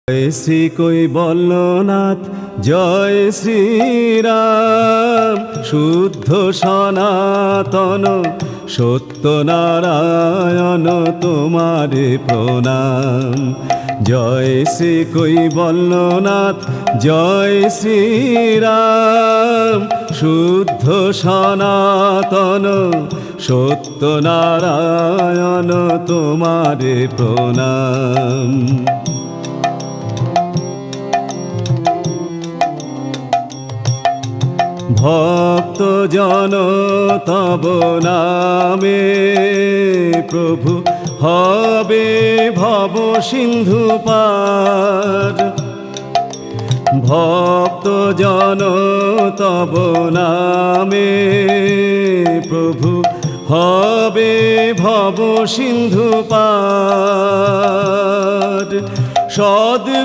জয় শ্রী কৈবল্যনাথ, জয় শ্রীরাম, শুদ্ধ সনাতন সত্যনারায়ণ তোমারে প্রণাম। জয় শ্রী কৈবল্যনাথ, জয় শ্রীরাম, শুদ্ধ সনাতন সত্যনারায়ণ তোমারে প্রণাম। ভক্ত জন তব নামে প্রভু হবে ভব সিন্ধু পার। ভক্ত জন তব নামে প্রভু হবে ভব সিন্ধু পার। সদ